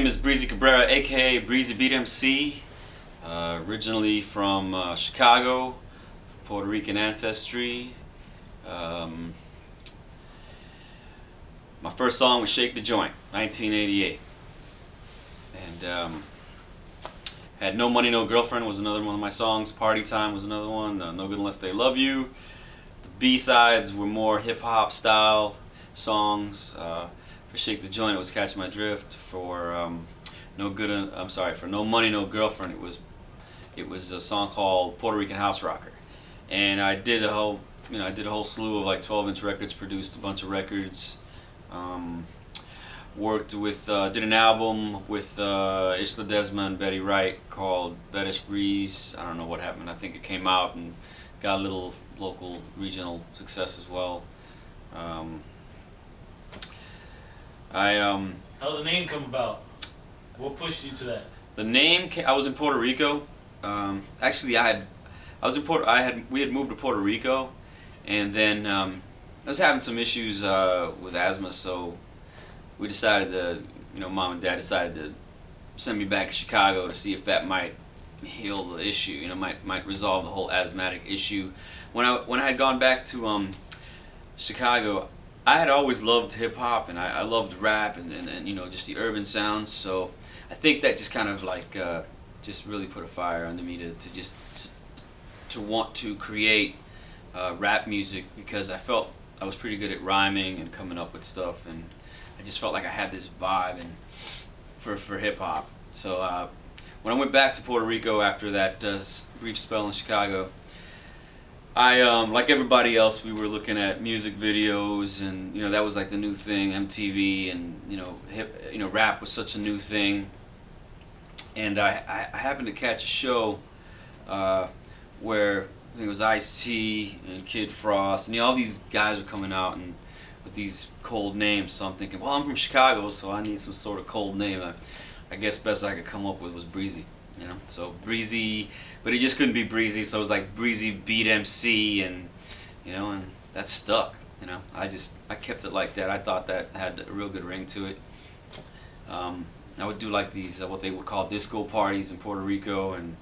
name is Breezy Cabrera, aka Breezy Beat MC. Originally from Chicago, Puerto Rican ancestry. Um, my first song was Shake the Joint, 1988. And had No Money, No Girlfriend was another one of my songs. Party Time was another one. No Good Unless They Love You. The B-sides were more hip-hop style songs. For Shake the Joint, it was Catch My Drift. For for No Money, No Girlfriend, it was a song called Puerto Rican House Rocker. And I did a whole slew of like 12-inch records, produced a bunch of records. Worked with, did an album with Isla Desma and Betty Wright called Bettish Breeze. I don't know what happened. I think it came out and got a little local, regional success as well. How did the name come about? What pushed you to that? The name I was in Puerto Rico. Actually, we had moved to Puerto Rico, and then I was having some issues with asthma, so we decided Mom and Dad decided to send me back to Chicago to see if that might heal the issue, might resolve the whole asthmatic issue. When I had gone back to Chicago, I had always loved hip hop, and I loved rap and just the urban sounds. So I think that just kind of like just really put a fire under me to want to create rap music, because I felt I was pretty good at rhyming and coming up with stuff, and I just felt like I had this vibe for hip hop. So when I went back to Puerto Rico after that brief spell in Chicago, I like everybody else, we were looking at music videos, and that was like the new thing, MTV, and rap was such a new thing. And I happened to catch a show where I think it was Ice-T and Kid Frost, and all these guys were coming out and with these cold names. So I'm thinking, well, I'm from Chicago, so I need some sort of cold name. I guess best I could come up with was Breezy. So Breezy, but it just couldn't be Breezy, so it was like Breezy Beat MC, and and that stuck. I kept it like that. I thought that had a real good ring to it. I would do like these what they would call disco parties in Puerto Rico, and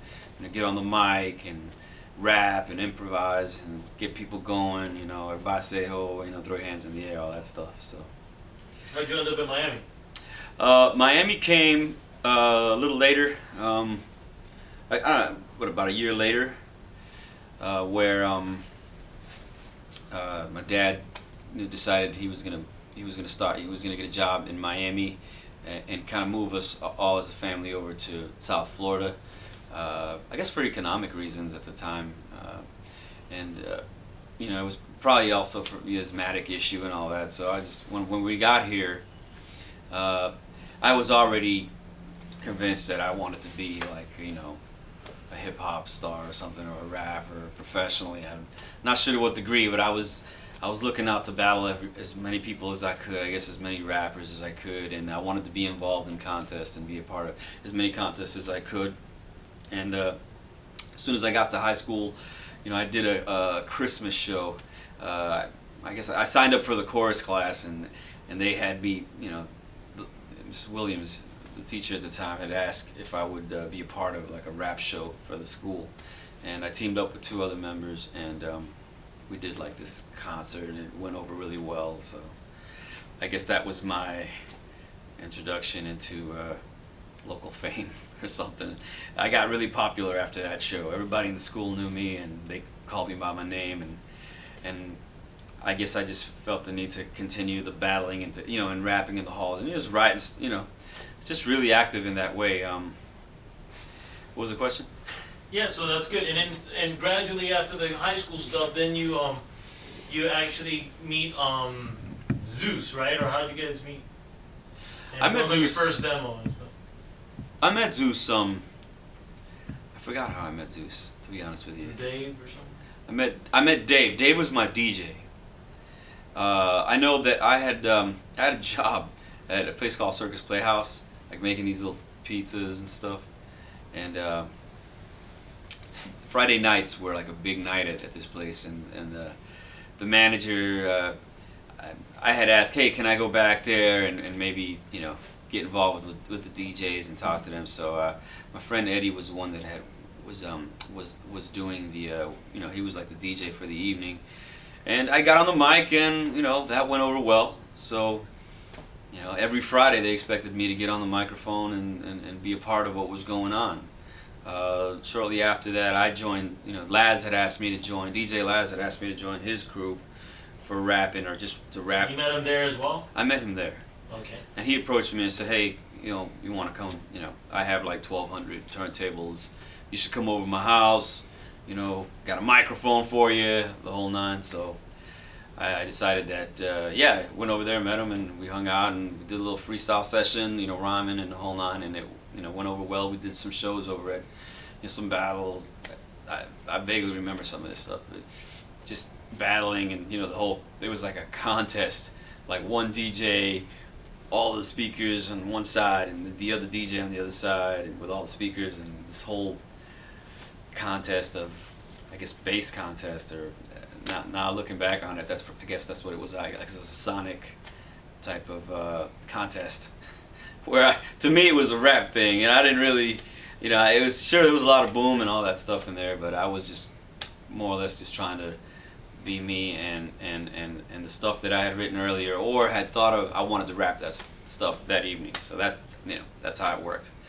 get on the mic and rap and improvise and get people going, or basejo, throw your hands in the air, all that stuff. So how'd you end up in Miami? Miami came a little later. I don't know, about a year later, where my dad decided he was gonna get a job in Miami, and kind of move us all as a family over to South Florida. I guess for economic reasons at the time, and it was probably also for the asthmatic issue and all that. So when we got here, I was already convinced that I wanted to be like a hip hop star or something, or a rapper professionally. I'm not sure to what degree, but I was looking out to battle as many people as I could, I guess as many rappers as I could, and I wanted to be involved in contests and be a part of as many contests as I could. And as soon as I got to high school, I did a Christmas show. I guess I signed up for the chorus class, and they had me, Miss Williams, the teacher at the time, had asked if I would be a part of like a rap show for the school, and I teamed up with 2 other members, and we did like this concert, and it went over really well. So I guess that was my introduction into local fame or something. I got really popular after that show. Everybody in the school knew me, and they called me by my name, and I guess I just felt the need to continue the battling and rapping in the halls, and just writing, just really active in that way. What was the question? Yeah, so that's good. And gradually after the high school stuff, then you actually meet Zeus, right? Or how did you guys meet? And I met Zeus. Your first demo and stuff. I met Zeus. I forgot how I met Zeus, to be honest with you. Dave or something. I met Dave. Dave was my DJ. I know that I had a job at a place called Circus Playhouse, like making these little pizzas and stuff. And Friday nights were like a big night at this place, and the manager, I had asked, hey, can I go back there and maybe get involved with the DJs and talk to them. So my friend Eddie was the one that was doing the he was like the DJ for the evening, and I got on the mic, and that went over well. So every Friday they expected me to get on the microphone and be a part of what was going on. Shortly after that, I joined. Laz had asked me to join. DJ Laz had asked me to join his crew for rapping or just to rap. You met him there as well? I met him there. Okay. And he approached me and said, "Hey, you want to come? I have like 1,200 turntables. You should come over to my house. Got a microphone for you, the whole nine." So I decided that, went over there, met him, and we hung out and we did a little freestyle session, rhyming and the whole nine, and it, went over well. We did some shows over at, some battles. I vaguely remember some of this stuff, but just battling and, it was like a contest, like one DJ, all the speakers on one side, and the other DJ on the other side, and with all the speakers, and this whole contest of, I guess, bass contest, or now looking back on it, I guess that's what it was like. It was a sonic type of contest, where to me it was a rap thing, and I didn't really, it was sure there was a lot of boom and all that stuff in there, but I was just more or less just trying to be me and the stuff that I had written earlier or had thought of. I wanted to rap that stuff that evening, so that's how it worked.